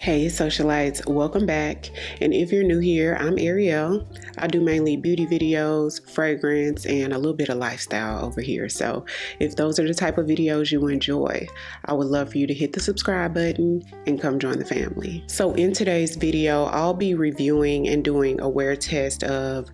Hey socialites, welcome back. And if you're new here, I'm Ariell. I do mainly beauty videos, fragrance, and a little bit of lifestyle over here. So if those are the type of videos you enjoy, I would love for you to hit the subscribe button and come join the family. So in today's video, I'll be reviewing and doing a wear test of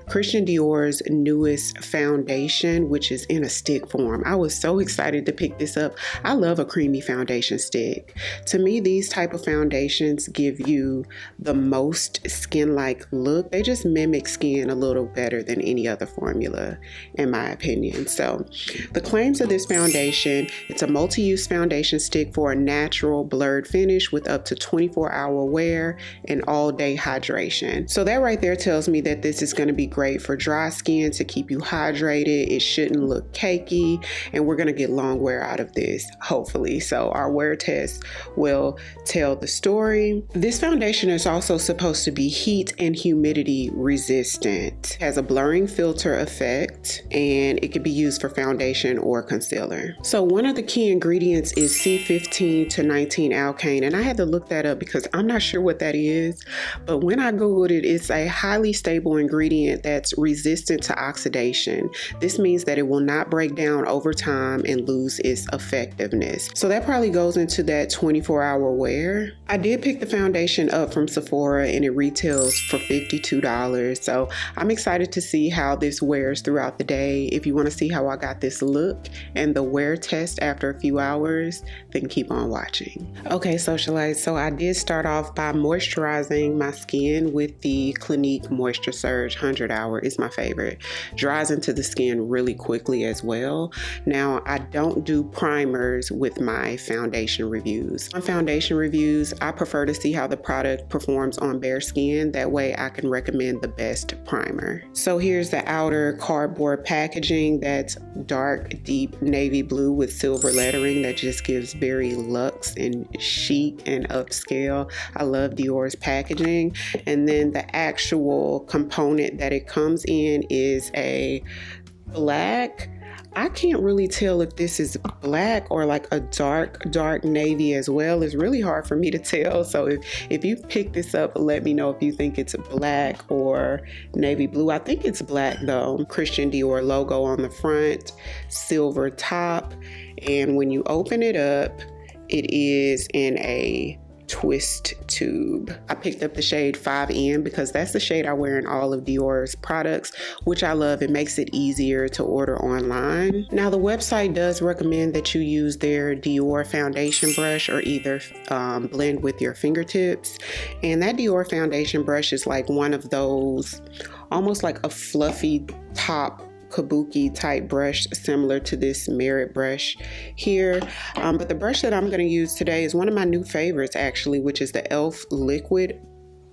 Christian Dior's newest foundation, which is in a stick form. I was so excited to pick this up. I love a creamy foundation stick. To me, these type of foundations give you the most skin-like look. They just mimic skin a little better than any other formula, in my opinion. So the claims of this foundation, it's a multi-use foundation stick for a natural blurred finish with up to 24-hour wear and all-day hydration. So that right there tells me that this is going to be great for dry skin to keep you hydrated. It shouldn't look cakey, and we're going to get long wear out of this, hopefully. So our wear test will tell the story. This foundation is also supposed to be heat and humidity resistant. It has a blurring filter effect, and it can be used for foundation or concealer. So one of the key ingredients is C15 to 19 alkane, and I had to look that up because I'm not sure what that is, but when I Googled it, it's a highly stable ingredient that's resistant to oxidation. This means that it will not break down over time and lose its effectiveness. So that probably goes into that 24-hour wear. I did pick the foundation up from Sephora and it retails for $52. So I'm excited to see how this wears throughout the day. If you want to see how I got this look and the wear test after a few hours, then keep on watching. Okay, socialites, so I did start off by moisturizing my skin with the Clinique Moisture Surge 100 Hour. Is my favorite. Dries into the skin really quickly as well. Now, I don't do primers with my foundation reviews. On foundation reviews, I prefer to see how the product performs on bare skin. That way I can recommend the best primer. So here's the outer cardboard packaging that's dark, deep navy blue with silver lettering that just gives very luxe and chic and upscale. I love Dior's packaging. And then the actual component that it comes in is a black. I can't really tell if this is black or like a dark navy as well. It's really hard for me to tell. So if you pick this up, let me know if you think it's black or navy blue. I think it's black though. Christian Dior logo on the front, silver top. And when you open it up, it is in a twist tube. I picked up the shade 5N because that's the shade I wear in all of Dior's products, which I love. It makes it easier to order online. Now, the website does recommend that you use their Dior foundation brush or either blend with your fingertips. And that Dior foundation brush is like one of those, almost like a fluffy top kabuki type brush similar to this Merit brush here, but the brush that I'm going to use today is one of my new favorites actually, which is the e.l.f. liquid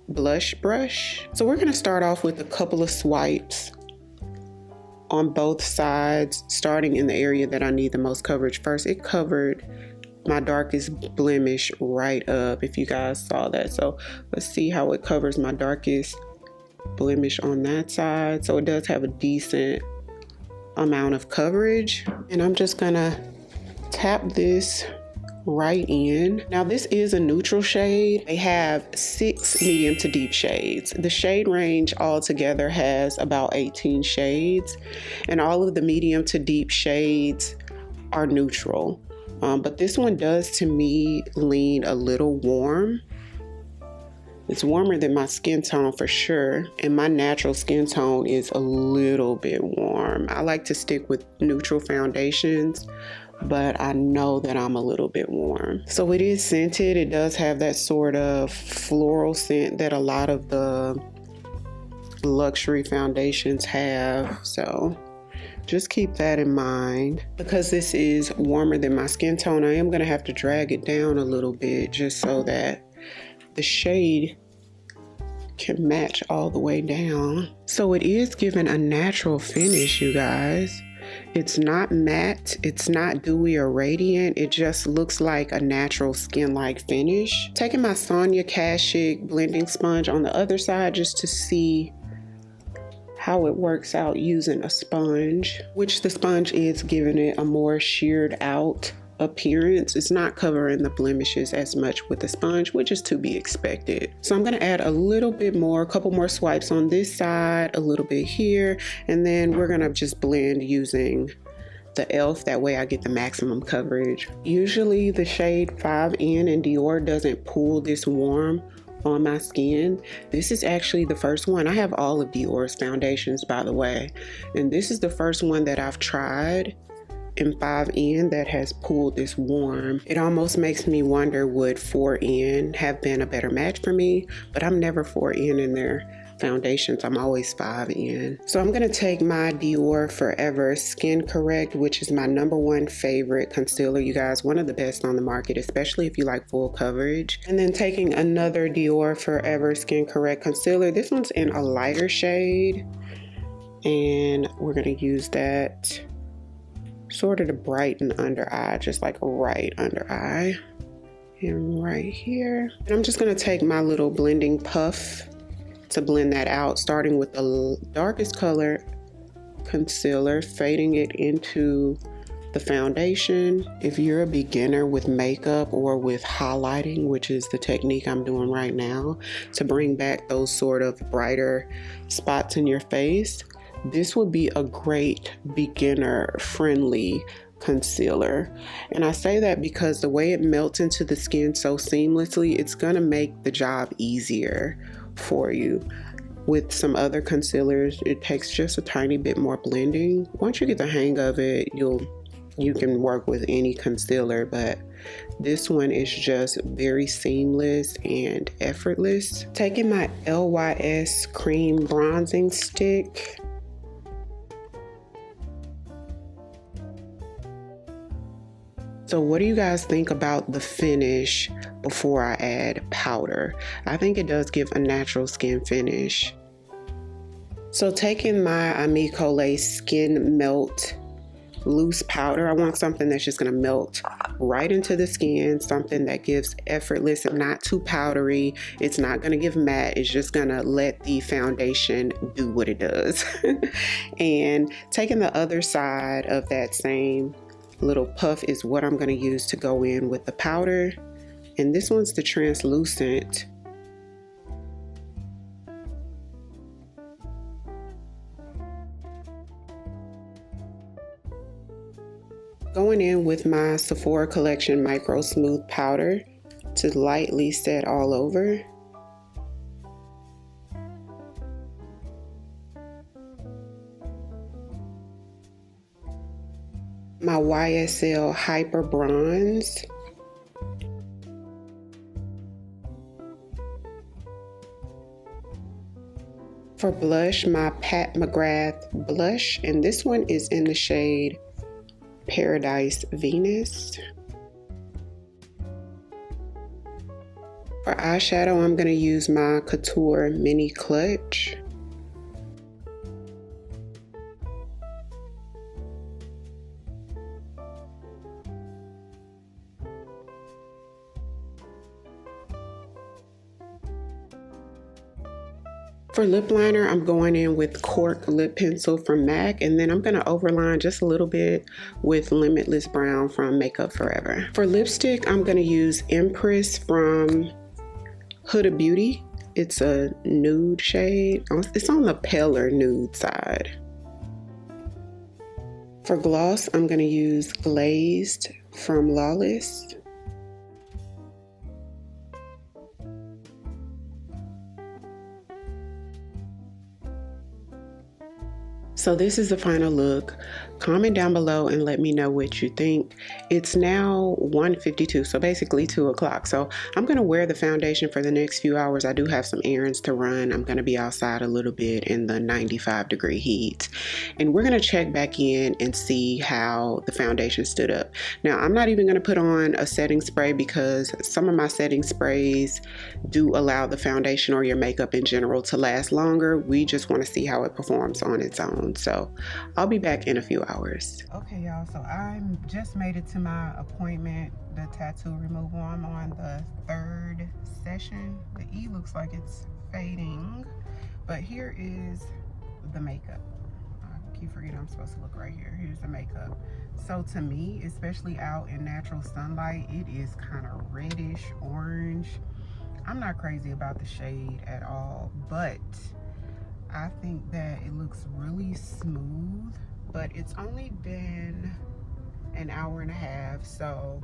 blush brush. So we're going to start off with a couple of swipes on both sides, starting in the area that I need the most coverage first. It covered my darkest blemish right up, if you guys saw that. So let's see how it covers my darkest blemish on that side. So it does have a decent amount of coverage, and I'm just gonna tap this right in. Now this is a neutral shade. They have 6 medium to deep shades. The shade range altogether has about 18 shades, and all of the medium to deep shades are neutral, but this one does to me lean a little warm. It's warmer than my skin tone for sure, and my natural skin tone is a little bit warm. I like to stick with neutral foundations, but I know that I'm a little bit warm. So it is scented. It does have that sort of floral scent that a lot of the luxury foundations have. So just keep that in mind. Because this is warmer than my skin tone, I am gonna have to drag it down a little bit just so that the shade can match all the way down. So it is giving a natural finish, you guys. It's not matte, it's not dewy or radiant. It just looks like a natural skin-like finish. Taking my Sonia Kashuk blending sponge on the other side just to see how it works out using a sponge, which the sponge is giving it a more sheared out appearance. It's not covering the blemishes as much with the sponge, which is to be expected. So I'm going to add a little bit more, a couple more swipes on this side, a little bit here, and then we're going to just blend using the e.l.f. That way I get the maximum coverage. Usually the shade 5N in Dior doesn't pull this warm on my skin. This is actually the first one. I have all of Dior's foundations, by the way, and this is the first one that I've tried in 5N that has pulled this warm. It almost makes me wonder, would 4N have been a better match for me? But I'm never 4N in their foundations. I'm always 5N. So I'm going to take my Dior Forever Skin Correct, which is my #1 favorite concealer, you guys. One of the best on the market, especially if you like full coverage. And then taking another Dior Forever Skin Correct concealer. This one's in a lighter shade, and we're going to use that sort of to brighten under eye, just like right under eye and right here. And I'm just going to take my little blending puff to blend that out, starting with the darkest color concealer, fading it into the foundation. If you're a beginner with makeup or with highlighting, which is the technique I'm doing right now to bring back those sort of brighter spots in your face, this would be a great beginner friendly concealer. And I say that because the way it melts into the skin so seamlessly, it's gonna make the job easier for you. With some other concealers, it takes just a tiny bit more blending. Once you get the hang of it, you can work with any concealer, but this one is just very seamless and effortless. Taking my LYS cream bronzing stick, so what do you guys think about the finish before I add powder? I think it does give a natural skin finish. So taking my Pkwy Skin Melt Loose Powder, I want something that's just gonna melt right into the skin, something that gives effortless and not too powdery. It's not gonna give matte, it's just gonna let the foundation do what it does. And taking the other side of that same little puff is what I'm going to use to go in with the powder, and this one's the translucent. Going in with my Sephora Collection Micro Smooth Powder to lightly set all over. My YSL Hyper Bronze. For blush, my Pat McGrath blush, and this one is in the shade Paradise Venus. For eyeshadow, I'm going to use my Couture Mini Clutch. For lip liner, I'm going in with Cork lip pencil from MAC, and then I'm going to overline just a little bit with Limitless Brown from Makeup Forever. For lipstick, I'm going to use Empress from Huda Beauty. It's a nude shade. It's on the paler nude side. For gloss, I'm going to use Glazed from Lawless. So this is the final look. Comment down below and let me know what you think. It's now 1:52, so basically 2 o'clock. So I'm gonna wear the foundation for the next few hours. I do have some errands to run. I'm gonna be outside a little bit in the 95-degree heat. And we're gonna check back in and see how the foundation stood up. Now, I'm not even gonna put on a setting spray because some of my setting sprays do allow the foundation or your makeup in general to last longer. We just wanna see how it performs on its own. So I'll be back in a few hours. Okay, y'all, so I just made it to my appointment, the tattoo removal. I'm on the 3rd session. The E looks like it's fading, but here is the makeup. I'll keep forgetting I'm supposed to look right here. Here's the makeup. So to me, especially out in natural sunlight, it is kind of reddish orange. I'm not crazy about the shade at all, but I think that it looks really smooth. But it's only been an hour and a half, so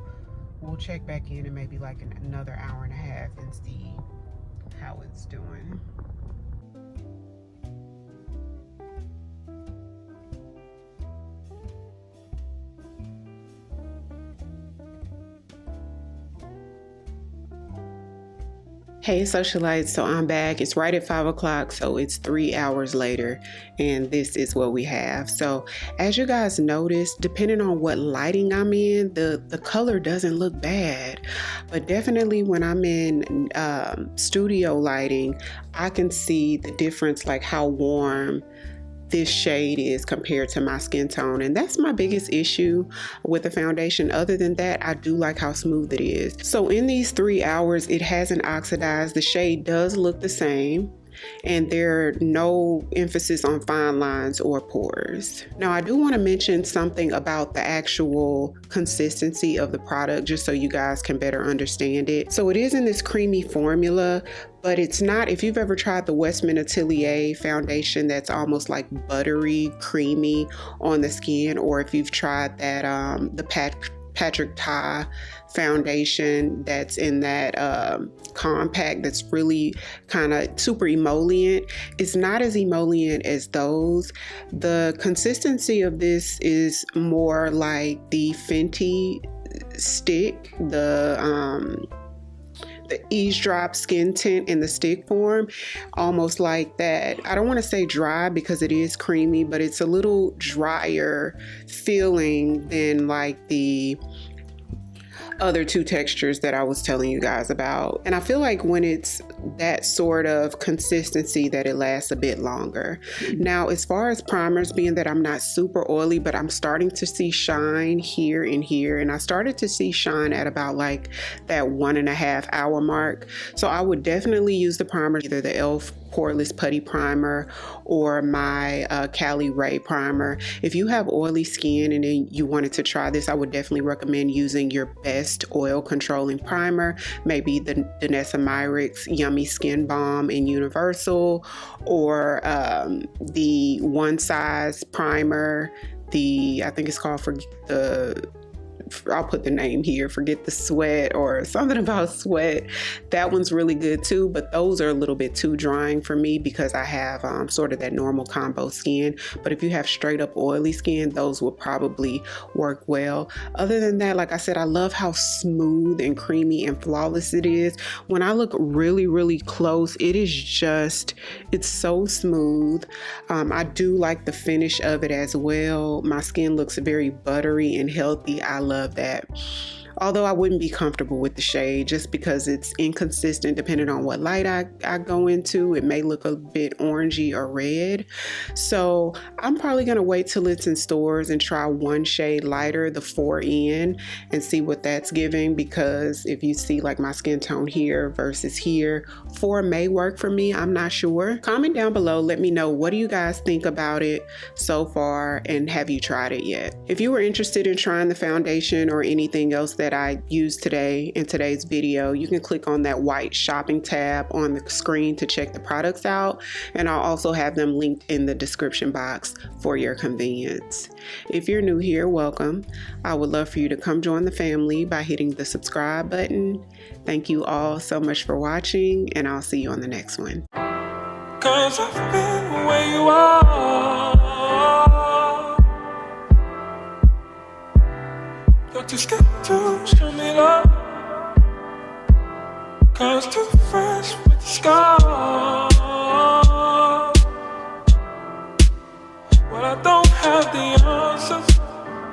we'll check back in maybe like another hour and a half and see how it's doing. Hey socialites, so I'm back. It's right at 5 o'clock, so it's 3 hours later, and this is what we have. So as you guys notice, depending on what lighting I'm in, the color doesn't look bad, but definitely when I'm in studio lighting, I can see the difference, like how warm this shade is compared to my skin tone, and that's my biggest issue with the foundation. Other than that, I do like how smooth it is. So in these 3 hours, it hasn't oxidized. The shade does look the same, and there are no emphasis on fine lines or pores. Now, I do want to mention something about the actual consistency of the product, just so you guys can better understand it. So it is in this creamy formula, but it's not, if you've ever tried the Westman Atelier foundation that's almost like buttery, creamy on the skin, or if you've tried that, the Patrick Ta foundation that's in that compact that's really kind of super emollient. It's not as emollient as those. The consistency of this is more like the Fenty stick, the eavesdrop skin tint in the stick form, almost like that. I don't want to say dry because it is creamy, but it's a little drier feeling than like the other two textures that I was telling you guys about. And I feel like when it's that sort of consistency that it lasts a bit longer. Now, as far as primers, being that I'm not super oily, but I'm starting to see shine here and here. And I started to see shine at about like that 1.5 hour mark. So I would definitely use the primer, either the e.l.f. Poreless Putty Primer or my Cali Ray Primer. If you have oily skin and then you wanted to try this, I would definitely recommend using your best oil controlling primer, maybe the Danessa Myricks Yummy Skin Balm in Universal, or the One Size Primer, I think it's called I'll put the name here, Forget the Sweat, or something about sweat. That one's really good too, but those are a little bit too drying for me because I have sort of that normal combo skin. But if you have straight up oily skin, those will probably work well. Other than that, like I said, I love how smooth and creamy and flawless it is. When I look really, really close, it's so smooth. I do like the finish of it as well. My skin looks very buttery and healthy. I love that. Although I wouldn't be comfortable with the shade just because it's inconsistent depending on what light I go into. It may look a bit orangey or red. So I'm probably going to wait till it's in stores and try one shade lighter, the 4N, and see what that's giving, because if you see like my skin tone here versus here, 4 may work for me. I'm not sure. Comment down below. Let me know, what do you guys think about it so far, and have you tried it yet? If you were interested in trying the foundation or anything else that I used today in today's video, you can click on that white shopping tab on the screen to check the products out, and I'll also have them linked in the description box for your convenience. If you're new here, welcome. I would love for you to come join the family by hitting the subscribe button. Thank you all so much for watching, and I'll see you on the next one. 'Cause I've been where you are. Just get to show me love, 'cause too fresh with the sky.